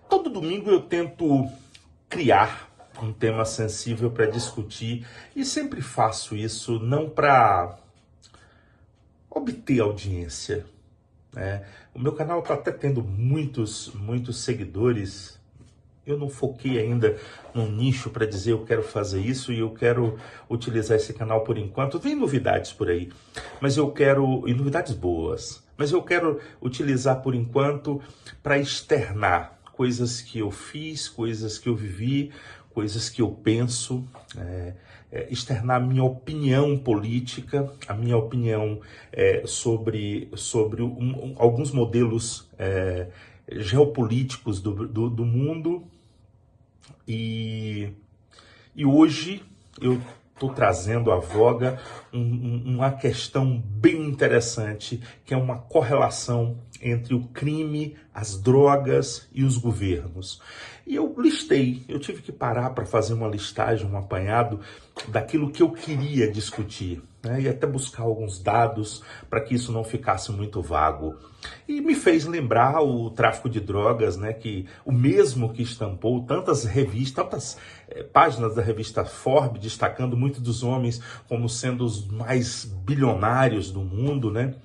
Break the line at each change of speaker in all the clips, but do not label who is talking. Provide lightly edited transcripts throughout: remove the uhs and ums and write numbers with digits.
Todo domingo eu tento criar um tema sensível para discutir e sempre faço isso não para obter audiência, né? O meu canal está até tendo muitos seguidores. Eu não foquei ainda num nicho para dizer eu quero fazer isso e eu quero utilizar esse canal por enquanto. Tem novidades por aí, mas eu quero, e novidades boas, mas eu quero utilizar por enquanto para externar coisas que eu fiz, coisas que eu vivi, coisas que eu penso, externar a minha opinião política, a minha opinião sobre alguns modelos geopolíticos do mundo. E hoje eu estou trazendo à voga uma questão bem interessante, que é uma correlação entre o crime, as drogas e os governos. E eu tive que parar para fazer uma listagem, um apanhado daquilo que eu queria discutir, né? E até buscar alguns dados para que isso não ficasse muito vago. E me fez lembrar o tráfico de drogas, né? Que o mesmo que estampou tantas revistas, tantas páginas da revista Forbes, destacando muitos dos homens como sendo os mais bilionários do mundo, né?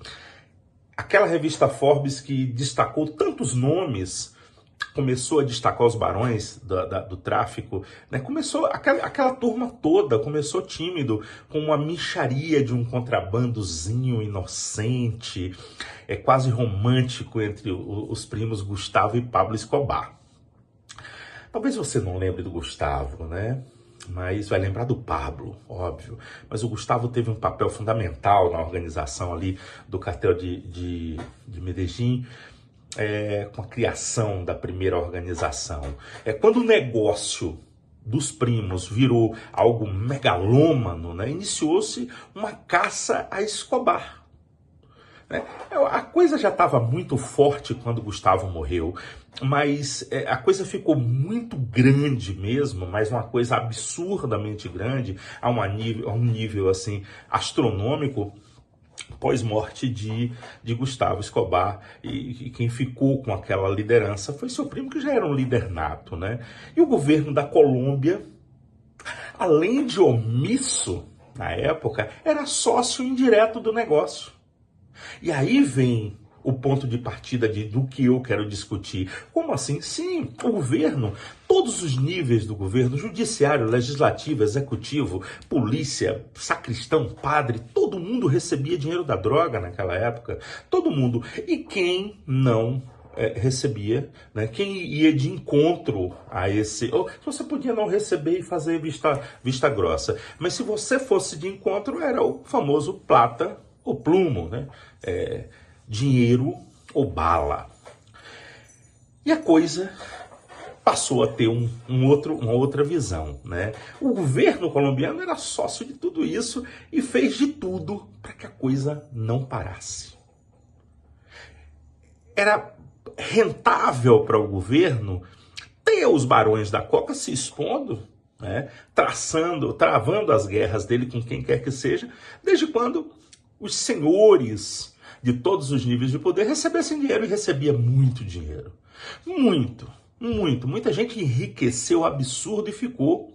Aquela revista Forbes que destacou tantos nomes, começou a destacar os barões do tráfico, né? Começou aquela turma toda, começou tímido, com uma mixaria de um contrabandozinho inocente, quase romântico entre os primos Gustavo e Pablo Escobar. Talvez você não lembre do Gustavo, né? Mas vai lembrar do Pablo, óbvio. Mas o Gustavo teve um papel fundamental na organização ali do cartel de Medellín, com a criação da primeira organização. Quando o negócio dos primos virou algo megalômano, né, iniciou-se uma caça a Escobar. A coisa já estava muito forte quando Gustavo morreu, mas a coisa ficou muito grande mesmo, mas uma coisa absurdamente grande, a um nível assim, astronômico, pós-morte de Gustavo Escobar, e quem ficou com aquela liderança foi seu primo, que já era um líder nato, né? E o governo da Colômbia, além de omisso na época, era sócio indireto do negócio. E aí vem o ponto de partida do que eu quero discutir. Como assim? Sim, o governo, todos os níveis do governo, judiciário, legislativo, executivo, polícia, sacristão, padre, todo mundo recebia dinheiro da droga naquela época. Todo mundo. E quem não recebia, né? Quem ia de encontro a esse... Você podia não receber e fazer vista grossa, mas se você fosse de encontro, era o famoso plata ou plumo, né? Dinheiro ou bala. E a coisa passou a ter uma outra visão, né? O governo colombiano era sócio de tudo isso e fez de tudo para que a coisa não parasse. Era rentável para o governo ter os barões da coca se expondo, né? Travando as guerras dele com quem quer que seja, desde quando os senhores de todos os níveis de poder recebessem dinheiro, e recebia muito dinheiro. Muita gente enriqueceu absurdo e ficou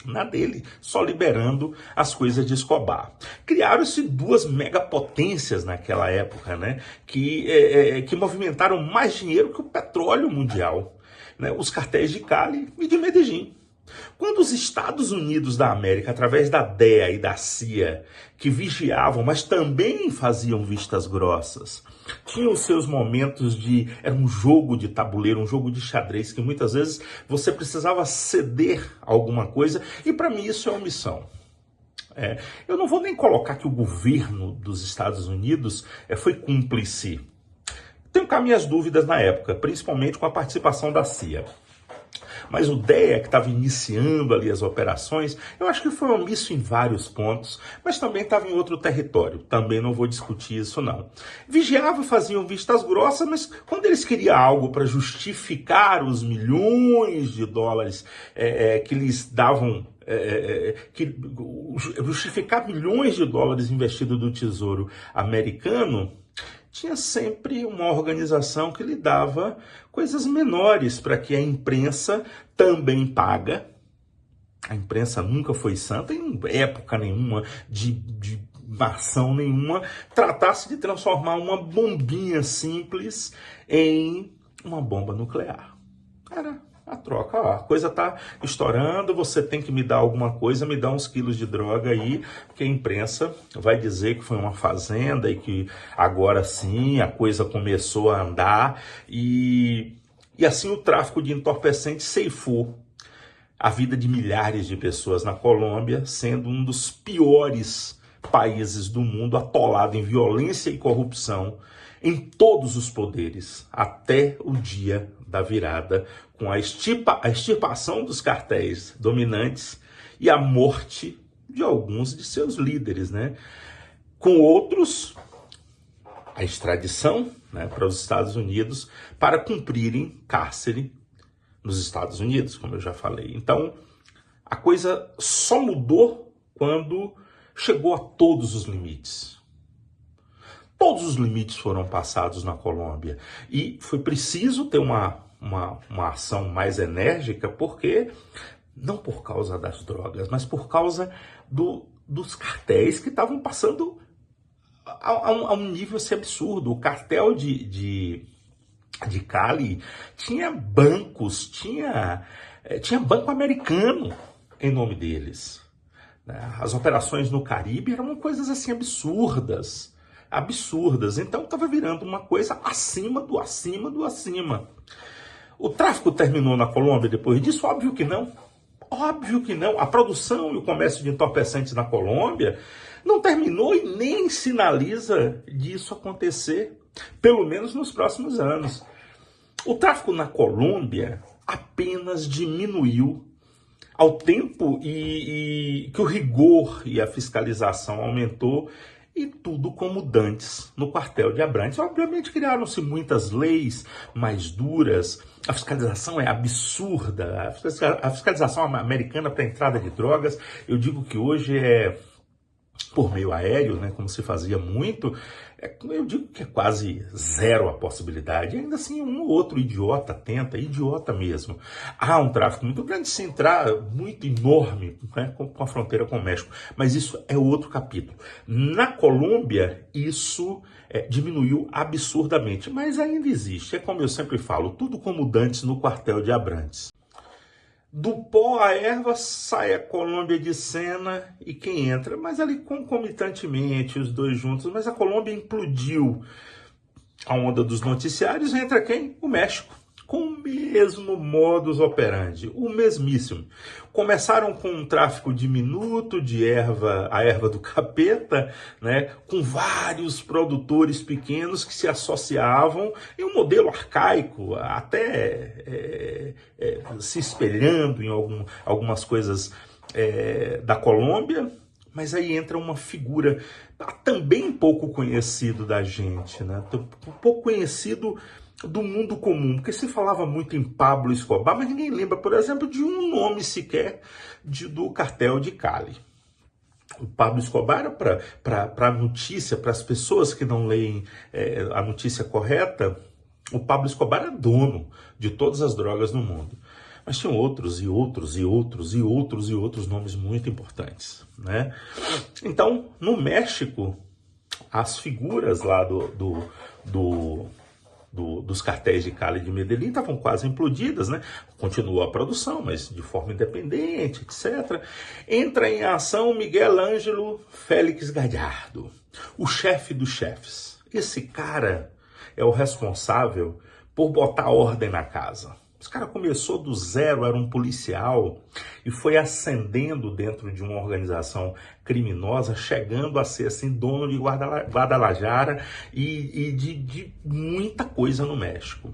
na dele, só liberando as coisas de Escobar. Criaram-se duas megapotências naquela época, né, que movimentaram mais dinheiro que o petróleo mundial, né, os cartéis de Cali e de Medellín. Quando os Estados Unidos da América, através da DEA e da CIA, que vigiavam, mas também faziam vistas grossas, tinham os seus momentos era um jogo de tabuleiro, um jogo de xadrez, que muitas vezes você precisava ceder alguma coisa, e para mim isso é omissão. Eu não vou nem colocar que o governo dos Estados Unidos foi cúmplice. Tenho cá minhas dúvidas na época, principalmente com a participação da CIA. Mas o DEA, que estava iniciando ali as operações, eu acho que foi omisso em vários pontos, mas também estava em outro território. Também não vou discutir isso, não. Vigiavam, faziam vistas grossas, mas quando eles queriam algo para justificar os milhões de dólares que lhes davam, justificar milhões de dólares investidos do Tesouro americano, tinha sempre uma organização que lhe dava coisas menores para que a imprensa, também paga, a imprensa nunca foi santa, em época nenhuma, de ação nenhuma, tratasse de transformar uma bombinha simples em uma bomba nuclear. Era a troca, ó, a coisa tá estourando, você tem que me dar alguma coisa, me dá uns quilos de droga aí, que a imprensa vai dizer que foi uma fazenda e que agora sim a coisa começou a andar e assim o tráfico de entorpecentes ceifou a vida de milhares de pessoas na Colômbia, sendo um dos piores países do mundo, atolado em violência e corrupção em todos os poderes, até o dia da virada, com a extirpação dos cartéis dominantes e a morte de alguns de seus líderes, né? Com outros, a extradição, né, para os Estados Unidos para cumprirem cárcere nos Estados Unidos, como eu já falei. Então, a coisa só mudou quando chegou a todos os limites. Todos os limites foram passados na Colômbia e foi preciso ter uma ação mais enérgica, porque não por causa das drogas, mas por causa dos cartéis que estavam passando a um nível assim, absurdo. O cartel de Cali tinha bancos, tinha banco americano em nome deles. As operações no Caribe eram coisas assim absurdas. Então estava virando uma coisa acima do acima do acima. O tráfico terminou na Colômbia depois disso? Óbvio que não. Óbvio que não. A produção e o comércio de entorpecentes na Colômbia não terminou e nem sinaliza disso acontecer, pelo menos nos próximos anos. O tráfico na Colômbia apenas diminuiu ao tempo e que o rigor e a fiscalização aumentou, e tudo como dantes no quartel de Abrantes. Obviamente criaram-se muitas leis mais duras, a fiscalização é absurda, a fiscalização americana para a entrada de drogas, eu digo que hoje é por meio aéreo, né, como se fazia muito, eu digo que é quase zero a possibilidade. Ainda assim, um ou outro idiota tenta, idiota mesmo. Há um tráfico muito grande, se entrar, muito enorme, né, com a fronteira com o México. Mas isso é outro capítulo. Na Colômbia, isso diminuiu absurdamente, mas ainda existe. É como eu sempre falo, tudo como dantes no quartel de Abrantes. Do pó à erva sai a Colômbia de cena e quem entra, mas ali concomitantemente, os dois juntos, mas a Colômbia implodiu. A onda dos noticiários, entra quem? O México, com o mesmo modus operandi, o mesmíssimo. Começaram com um tráfico diminuto de erva, a erva do capeta, né, com vários produtores pequenos que se associavam em um modelo arcaico, até se espelhando em algumas coisas da Colômbia. Mas aí entra uma figura também pouco conhecido da gente, né? Pouco conhecido do mundo comum, porque se falava muito em Pablo Escobar, mas ninguém lembra, por exemplo, de um nome sequer do cartel de Cali. O Pablo Escobar, para a notícia, para as pessoas que não leem a notícia correta, o Pablo Escobar é dono de todas as drogas no mundo. Mas tinham outros e outros e outros e outros e outros nomes muito importantes, né? Então, no México, as figuras lá dos cartéis de Cali e de Medellín estavam quase implodidas, né? Continuou a produção, mas de forma independente, etc. Entra em ação Miguel Ângelo Félix Gallardo, o chefe dos chefes. Esse cara é o responsável por botar ordem na casa. Esse cara começou do zero, era um policial e foi ascendendo dentro de uma organização criminosa, chegando a ser assim, dono de Guadalajara e de muita coisa no México.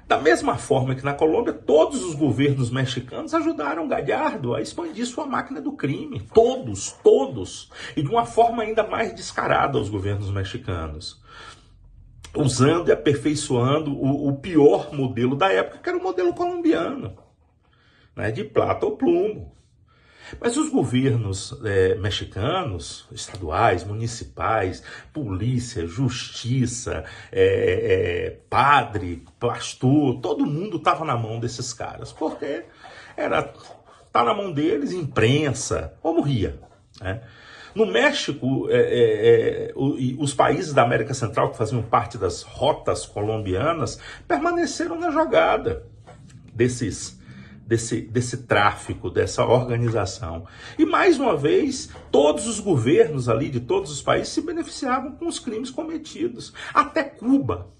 Da mesma forma que na Colômbia, todos os governos mexicanos ajudaram Gallardo a expandir sua máquina do crime. Todos. E de uma forma ainda mais descarada os governos mexicanos, usando e aperfeiçoando o pior modelo da época, que era o modelo colombiano, né, de plata ou plumo. Mas os governos mexicanos, estaduais, municipais, polícia, justiça, padre, pastor, todo mundo estava na mão desses caras, porque tá na mão deles, imprensa, ou morria, né? No México, os países da América Central que faziam parte das rotas colombianas permaneceram na jogada desse tráfico, dessa organização. E mais uma vez, todos os governos ali de todos os países se beneficiavam com os crimes cometidos. Até Cuba,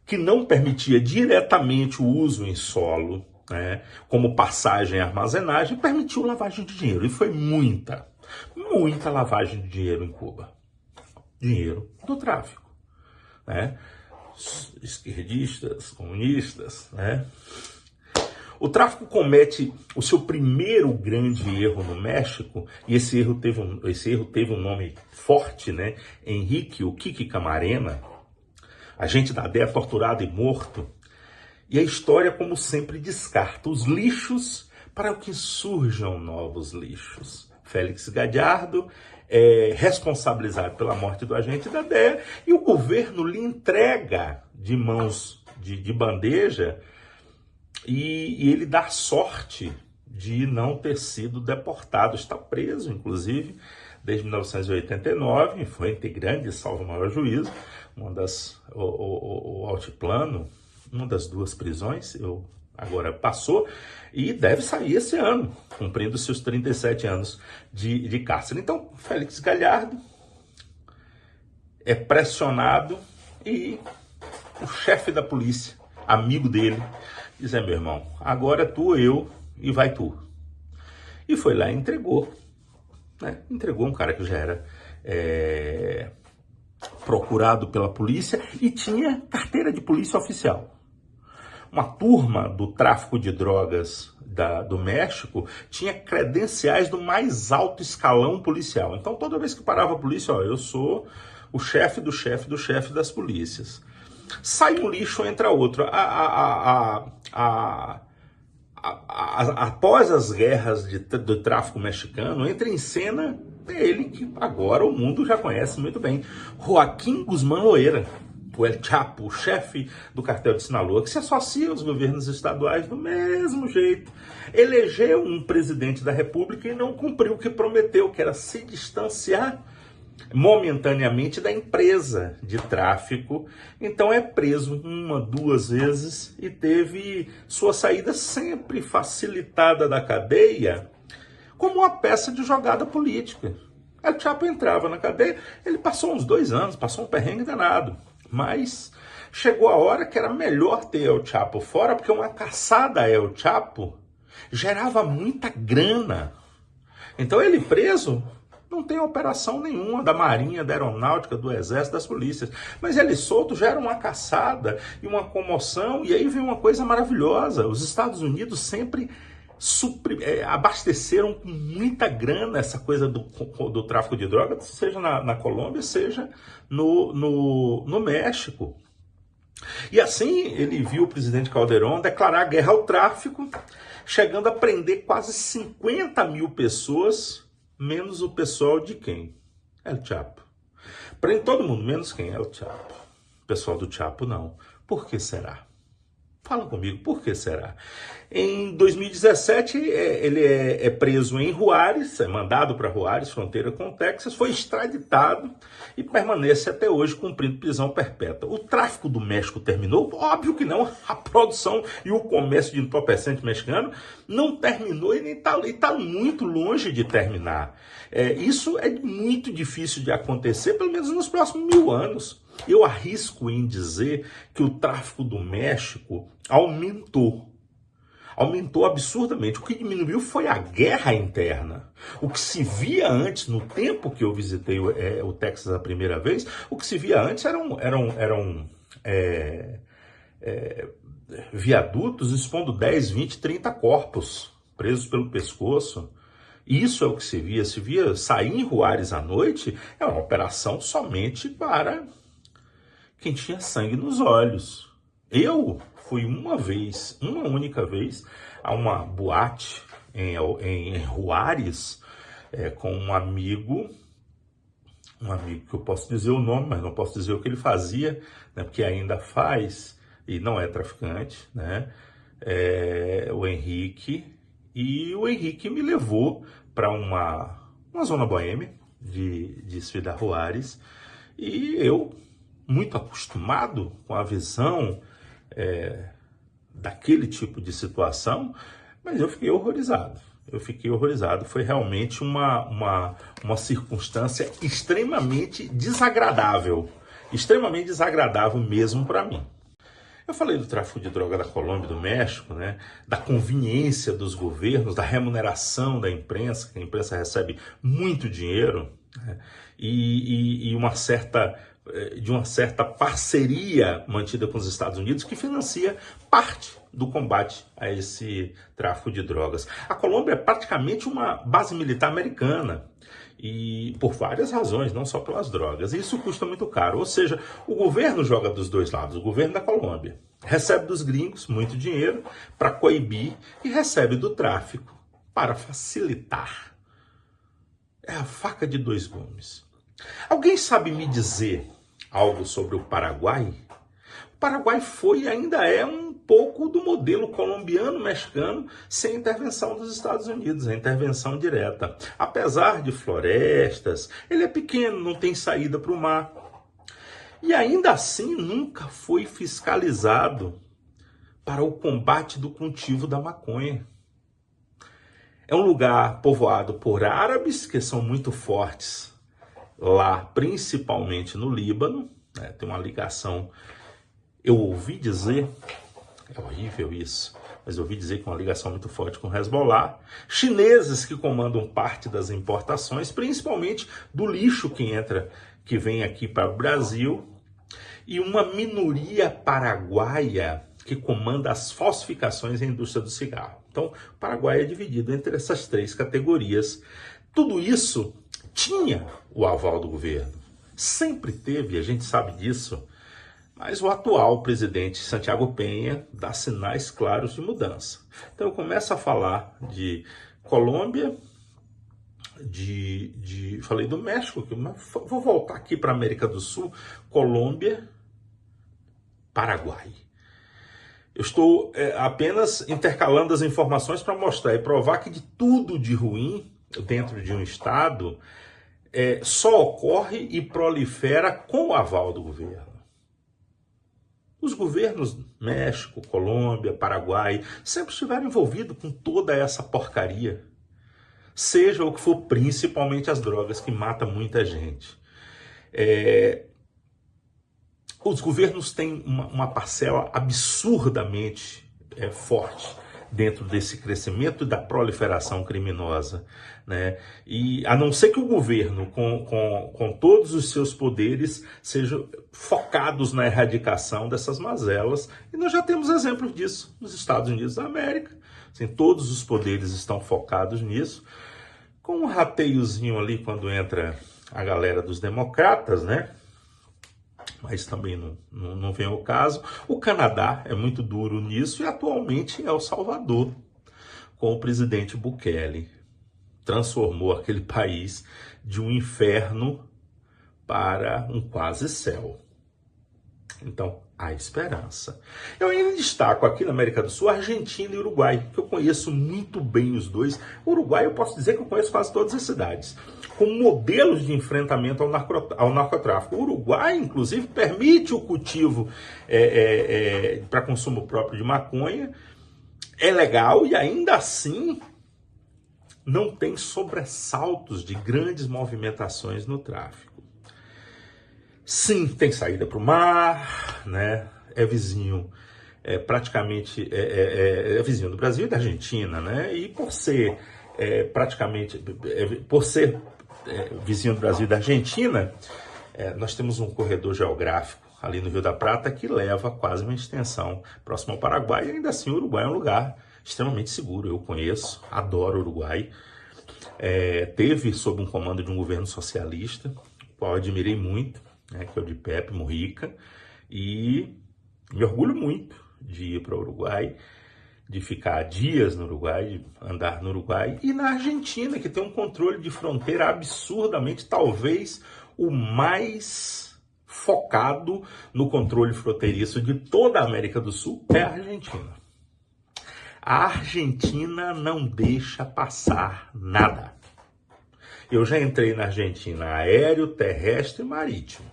que não permitia diretamente o uso em solo, né, como passagem e armazenagem, permitiu lavagem de dinheiro. E foi muita lavagem de dinheiro em Cuba. Dinheiro do tráfico, né? Esquerdistas, comunistas, né? O tráfico comete o seu primeiro grande erro no México, e esse erro teve um nome forte, né? Henrique, o Kiki Camarena, agente da DEA torturado e morto. E a história, como sempre, descarta os lixos para que surjam novos lixos. Félix Gallardo é responsabilizado pela morte do agente da DEA e o governo lhe entrega de mãos de bandeja e ele dá sorte de não ter sido deportado. Está preso, inclusive, desde 1989, foi integrante de Salvo Maior Juízo, o Altiplano, uma das duas prisões, agora passou, e deve sair esse ano, cumprindo seus 37 anos de cárcere. Então, Félix Gallardo é pressionado e o chefe da polícia, amigo dele, diz: meu irmão, agora é tu, eu e vai tu. E foi lá e entregou, né? Entregou um cara que já era procurado pela polícia e tinha carteira de polícia oficial. Uma turma do tráfico de drogas do México tinha credenciais do mais alto escalão policial. Então, toda vez que parava a polícia, eu sou o chefe do chefe do chefe das polícias. Sai um lixo, entra outro. Após as guerras do tráfico mexicano, entra em cena ele que agora o mundo já conhece muito bem, Joaquim Guzmán Loera, o El Chapo, o chefe do cartel de Sinaloa, que se associa aos governos estaduais do mesmo jeito. Elegeu um presidente da República e não cumpriu o que prometeu, que era se distanciar momentaneamente da empresa de tráfico. Então é preso 1, 2 vezes e teve sua saída sempre facilitada da cadeia como uma peça de jogada política. El Chapo entrava na cadeia, ele passou uns 2 anos, passou um perrengue danado. Mas chegou a hora que era melhor ter El Chapo fora, porque uma caçada a El Chapo gerava muita grana. Então ele preso, não tem operação nenhuma da Marinha, da Aeronáutica, do Exército, das polícias. Mas ele solto gera uma caçada e uma comoção, e aí vem uma coisa maravilhosa. Os Estados Unidos sempre abasteceram com muita grana essa coisa do tráfico de drogas, seja na Colômbia, seja no México. E assim ele viu o presidente Calderón declarar guerra ao tráfico, chegando a prender quase 50 mil pessoas, menos o pessoal de quem? El Chapo. Prende todo mundo, menos quem? El Chapo. O pessoal do Chapo não. Por que será? Fala comigo, por que será? Em 2017, ele é preso em Juárez, é mandado para Juárez, fronteira com o Texas, foi extraditado e permanece até hoje cumprindo prisão perpétua. O tráfico do México terminou? Óbvio que não. A produção e o comércio de entorpecente mexicano não terminou e está muito longe de terminar. Isso é muito difícil de acontecer, pelo menos nos próximos 1000 anos. Eu arrisco em dizer que o tráfico do México aumentou absurdamente. O que diminuiu foi a guerra interna. O que se via antes, no tempo que eu visitei o Texas a primeira vez, o que se via antes eram viadutos expondo 10, 20, 30 corpos presos pelo pescoço. Isso é o que se via. Se via sair em Juárez à noite, é uma operação somente para quem tinha sangue nos olhos. Eu fui uma única vez, a uma boate em Juárez, com um amigo que eu posso dizer o nome, mas não posso dizer o que ele fazia, né, porque ainda faz, e não é traficante, né, o Henrique, e o Henrique me levou para uma zona boêmia de Ciudad Juárez, e eu, muito acostumado com a visão daquele tipo de situação, mas eu fiquei horrorizado. Foi realmente uma circunstância extremamente desagradável mesmo para mim. Eu falei do tráfico de droga da Colômbia e do México, né? Da conveniência dos governos, da remuneração da imprensa, que a imprensa recebe muito dinheiro, né? E de uma certa parceria mantida com os Estados Unidos que financia parte do combate a esse tráfico de drogas. A Colômbia é praticamente uma base militar americana, e por várias razões, não só pelas drogas. E isso custa muito caro. Ou seja, o governo joga dos dois lados. O governo da Colômbia recebe dos gringos muito dinheiro para coibir e recebe do tráfico para facilitar. É a faca de dois gumes. Alguém sabe me dizer algo sobre o Paraguai? O Paraguai foi e ainda é um pouco do modelo colombiano-mexicano sem intervenção dos Estados Unidos, a intervenção direta. Apesar de florestas, ele é pequeno, não tem saída para o mar. E ainda assim nunca foi fiscalizado para o combate do cultivo da maconha. É um lugar povoado por árabes, que são muito fortes lá, principalmente no Líbano, né? Tem uma ligação, eu ouvi dizer, é horrível isso, mas eu ouvi dizer que é uma ligação muito forte com o Hezbollah, chineses que comandam parte das importações, principalmente do lixo que vem aqui para o Brasil, e uma minoria paraguaia que comanda as falsificações na indústria do cigarro. Então, o Paraguai é dividido entre essas três categorias. Tudo isso tinha o aval do governo, sempre teve, a gente sabe disso, mas o atual presidente Santiago Peña dá sinais claros de mudança. Então eu começo a falar de Colômbia, falei do México, mas vou voltar aqui para a América do Sul, Colômbia, Paraguai. Eu estou apenas intercalando as informações para mostrar e provar que de tudo de ruim dentro de um estado só ocorre e prolifera com o aval do governo. Os governos México, Colômbia, Paraguai sempre estiveram envolvidos com toda essa porcaria. Seja o que for, principalmente as drogas que matam muita gente. Os governos têm uma parcela absurdamente forte dentro desse crescimento e da proliferação criminosa, né? E a não ser que o governo, com todos os seus poderes, sejam focados na erradicação dessas mazelas, e nós já temos exemplos disso nos Estados Unidos da América. Assim, todos os poderes estão focados nisso, com um rateiozinho ali quando entra a galera dos democratas, né? Mas também não vem ao caso. O Canadá é muito duro nisso e atualmente El Salvador, com o presidente Bukele. Transformou aquele país de um inferno para um quase céu. Então, há esperança. Eu ainda destaco aqui na América do Sul, Argentina e Uruguai, que eu conheço muito bem os dois. O Uruguai eu posso dizer que eu conheço quase todas as cidades, com modelos de enfrentamento ao narcotráfico. O Uruguai, inclusive, permite o cultivo para consumo próprio de maconha, é legal e ainda assim não tem sobressaltos de grandes movimentações no tráfico. Sim, tem saída para o mar, né? É vizinho, praticamente vizinho do Brasil e da Argentina, né? E por ser vizinho do Brasil e da Argentina, nós temos um corredor geográfico ali no Rio da Prata que leva quase uma extensão próximo ao Paraguai, e ainda assim o Uruguai é um lugar extremamente seguro. Eu conheço, adoro o Uruguai. Teve sob um comando de um governo socialista, qual eu admirei muito, que é o de Pepe Mujica, e me orgulho muito de ir para o Uruguai. de ficar dias no Uruguai, de andar no Uruguai, e na Argentina, que tem um controle de fronteira absurdamente, talvez o mais focado no controle fronteiriço de toda a América do Sul, é a Argentina. A Argentina não deixa passar nada. Eu já entrei na Argentina aéreo, terrestre e marítimo.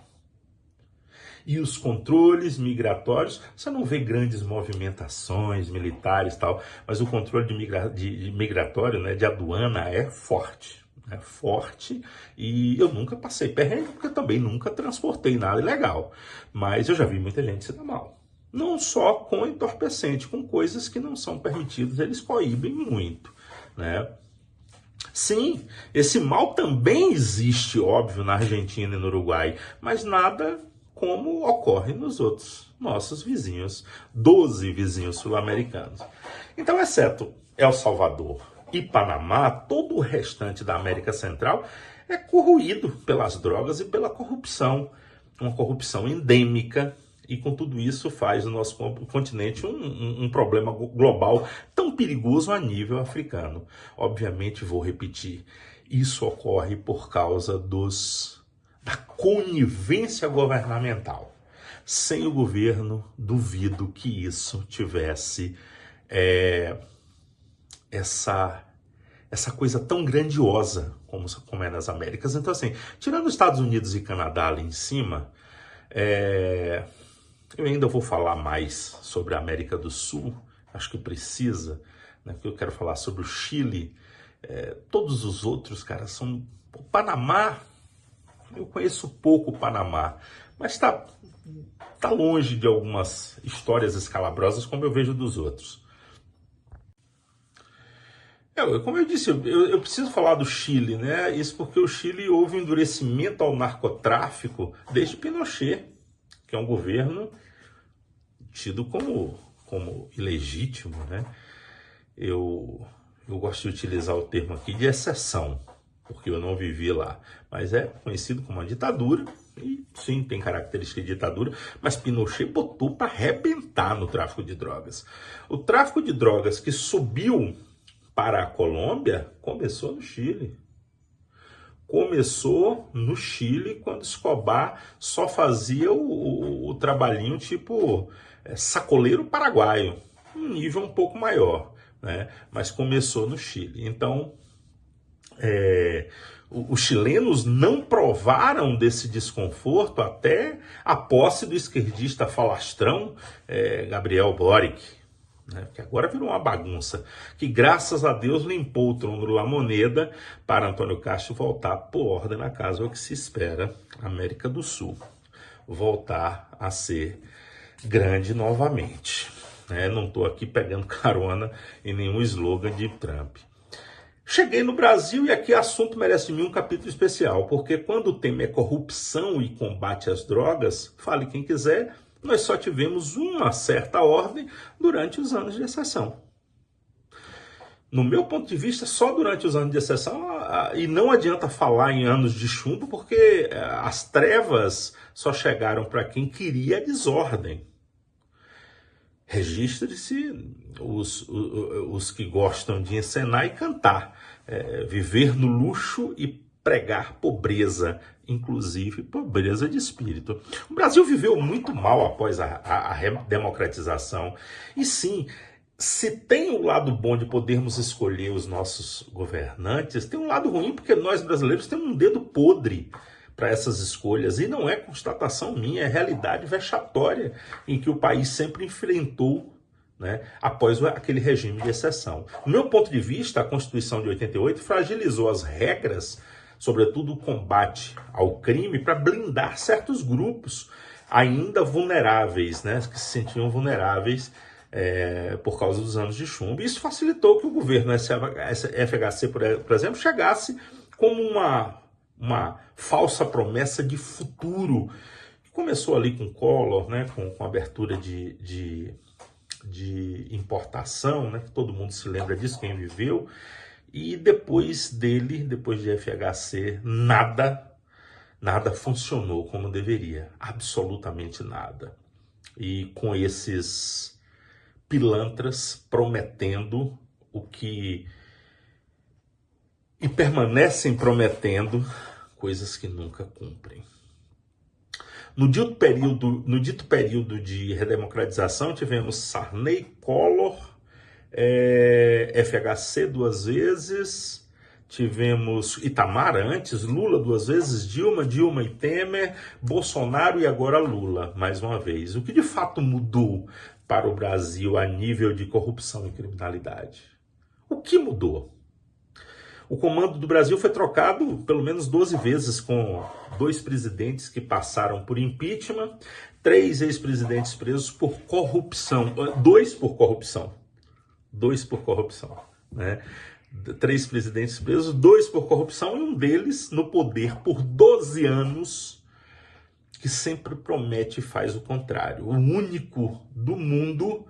E os controles migratórios, você não vê grandes movimentações militares e tal, mas o controle de migratório, né, de aduana é forte. É forte, e eu nunca passei perrengue, porque eu também nunca transportei nada ilegal. Mas eu já vi muita gente se dar mal. Não só com entorpecente, com coisas que não são permitidas, eles coíbem muito, né? Sim, esse mal também existe, óbvio, na Argentina e no Uruguai, mas nada como ocorre nos outros nossos vizinhos, 12 vizinhos sul-americanos. Então, exceto El Salvador e Panamá, todo o restante da América Central é corroído pelas drogas e pela corrupção, uma corrupção endêmica, e com tudo isso faz o nosso continente um problema global tão perigoso a nível africano. Obviamente, vou repetir, isso ocorre por causa da conivência governamental. Sem o governo, duvido que isso tivesse essa coisa tão grandiosa como é nas Américas. Então, assim, tirando os Estados Unidos e Canadá ali em cima, eu ainda vou falar mais sobre a América do Sul, acho que precisa, né, porque eu quero falar sobre o Chile. Todos os outros, cara, são... O Panamá, eu conheço pouco o Panamá, mas está longe de algumas histórias escalabrosas como eu vejo dos outros. Como eu disse, eu preciso falar do Chile, né? Isso porque o Chile houve um endurecimento ao narcotráfico desde Pinochet, que é um governo tido como ilegítimo, né? Eu gosto de utilizar o termo aqui de exceção, porque eu não vivi lá, mas é conhecido como uma ditadura, e sim, tem característica de ditadura, mas Pinochet botou para arrebentar no tráfico de drogas. O tráfico de drogas que subiu para a Colômbia começou no Chile. Começou no Chile, quando Escobar só fazia o trabalhinho tipo sacoleiro paraguaio, um nível um pouco maior, né? Mas começou no Chile. Então, os chilenos não provaram desse desconforto até a posse do esquerdista falastrão Gabriel Boric, né? Que agora virou uma bagunça, que graças a Deus limpou o trono La Moneda para Antônio Castro voltar por ordem na casa, é o que se espera, América do Sul voltar a ser grande novamente, né? Não estou aqui pegando carona em nenhum slogan de Trump. Cheguei no Brasil e aqui o assunto merece de mim um capítulo especial, porque quando o tema é corrupção e combate às drogas, fale quem quiser, nós só tivemos uma certa ordem durante os anos de exceção. No meu ponto de vista, só durante os anos de exceção, e não adianta falar em anos de chumbo, porque as trevas só chegaram para quem queria a desordem. Registre-se os que gostam de encenar e cantar, viver no luxo e pregar pobreza, inclusive pobreza de espírito. O Brasil viveu muito mal após a democratização. E sim, se tem o lado bom de podermos escolher os nossos governantes, tem um lado ruim, porque nós brasileiros temos um dedo podre para essas escolhas, e não é constatação minha, é realidade vexatória em que o país sempre enfrentou, né, após aquele regime de exceção. Do meu ponto de vista, a Constituição de 88 fragilizou as regras, sobretudo o combate ao crime, para blindar certos grupos ainda vulneráveis, né, que se sentiam vulneráveis por causa dos anos de chumbo. Isso facilitou que o governo FHC, por exemplo, chegasse como uma falsa promessa de futuro, que começou ali com Collor, né, com abertura de importação, né, que todo mundo se lembra disso, quem viveu, e depois de FHC, nada funcionou como deveria, absolutamente nada. E com esses pilantras prometendo o que e permanecem prometendo coisas que nunca cumprem. No dito período de redemocratização, tivemos Sarney, Collor, FHC 2 vezes, tivemos Itamar antes, Lula 2 vezes, Dilma e Temer, Bolsonaro e agora Lula, mais uma vez. O que de fato mudou para o Brasil a nível de corrupção e criminalidade? O que mudou? O comando do Brasil foi trocado pelo menos 12 vezes, com 2 presidentes que passaram por impeachment, 3 ex-presidentes presos por corrupção, 2 por corrupção, né? 3 presidentes presos, 2 por corrupção e um deles no poder por 12 anos, que sempre promete e faz o contrário. O único do mundo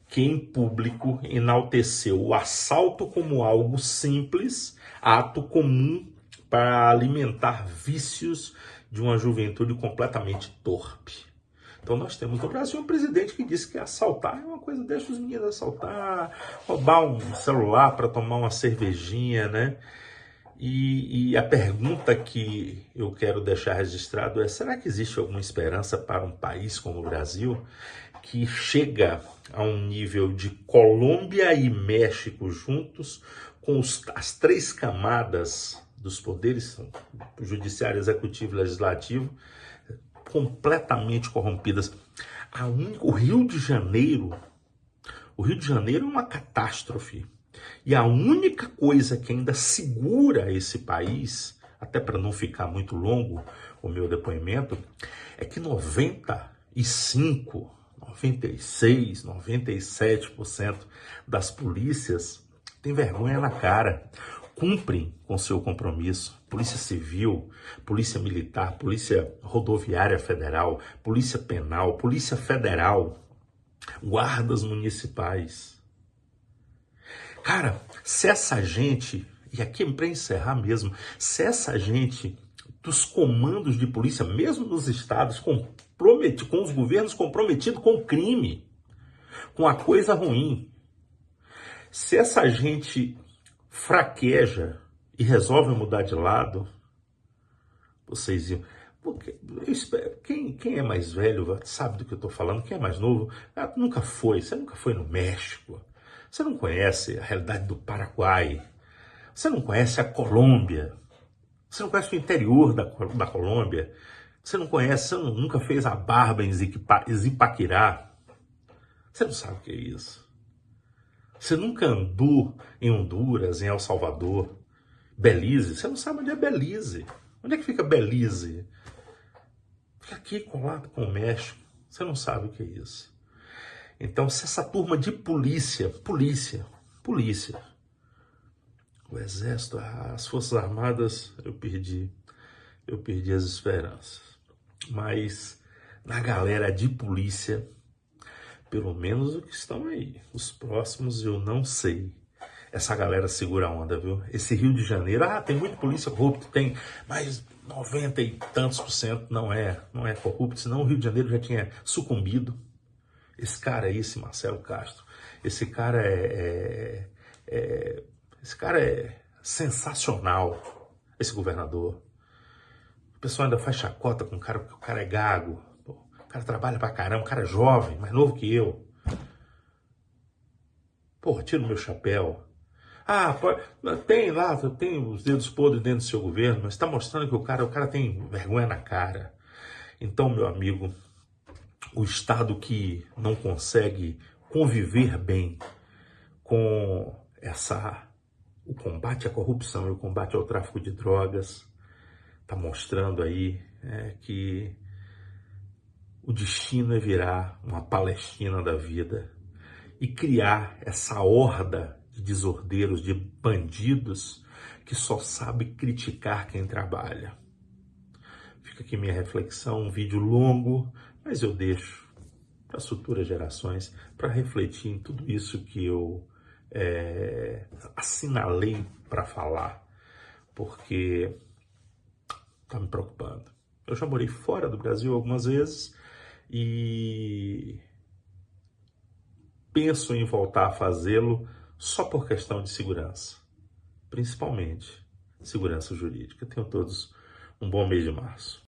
que em público enalteceu o assalto como algo simples, ato comum para alimentar vícios de uma juventude completamente torpe. Então nós temos no Brasil um presidente que disse que assaltar é uma coisa, deixa os meninos assaltar, roubar um celular para tomar uma cervejinha, né? E a pergunta que eu quero deixar registrado é: será que existe alguma esperança para um país como o Brasil, que chega a um nível de Colômbia e México juntos, com as 3 camadas dos poderes, judiciário, executivo e legislativo, completamente corrompidas? O Rio de Janeiro é uma catástrofe. E a única coisa que ainda segura esse país, até para não ficar muito longo o meu depoimento, é que 95, 96, 97% das polícias têm vergonha na cara, cumprem com seu compromisso. Polícia Civil, Polícia Militar, Polícia Rodoviária Federal, Polícia Penal, Polícia Federal, guardas municipais. Cara, se essa gente, e aqui para encerrar mesmo, se essa gente dos comandos de polícia, mesmo nos estados com os governos comprometidos com o crime, com a coisa ruim, se essa gente fraqueja e resolve mudar de lado, vocês iam... Porque eu espero, quem é mais velho sabe do que eu estou falando, quem é mais novo, você nunca foi no México, você não conhece a realidade do Paraguai, você não conhece a Colômbia, você não conhece o interior da Colômbia, você nunca fez a barba em Zipaquirá, você não sabe o que é isso. Você nunca andou em Honduras, em El Salvador, Belize, você não sabe onde é Belize. Onde é que fica Belize? Fica aqui colado com o México, você não sabe o que é isso. Então, se essa turma de polícia, o Exército, as Forças Armadas, eu perdi as esperanças. Mas na galera de polícia, pelo menos os que estão aí, os próximos eu não sei. Essa galera segura a onda, viu? Esse Rio de Janeiro, tem muita polícia corrupta, tem, mas 90 e tantos % não é corrupto, senão o Rio de Janeiro já tinha sucumbido. Esse cara aí, esse Marcelo Castro, esse cara é sensacional, esse governador. O pessoal ainda faz chacota com o cara, porque o cara é gago. Pô, o cara trabalha pra caramba, o cara é jovem, mais novo que eu. Pô, tiro meu chapéu. Tem os dedos podres dentro do seu governo, mas está mostrando que o cara tem vergonha na cara. Então, meu amigo, o Estado que não consegue conviver bem com o combate à corrupção e o combate ao tráfico de drogas, está mostrando aí que o destino é virar uma Palestina da vida e criar essa horda de desordeiros, de bandidos que só sabe criticar quem trabalha. Fica aqui minha reflexão, um vídeo longo, mas eu deixo para as futuras gerações para refletir em tudo isso que eu assinalei para falar, porque está me preocupando. Eu já morei fora do Brasil algumas vezes e penso em voltar a fazê-lo só por questão de segurança, principalmente segurança jurídica. Tenham todos um bom mês de março.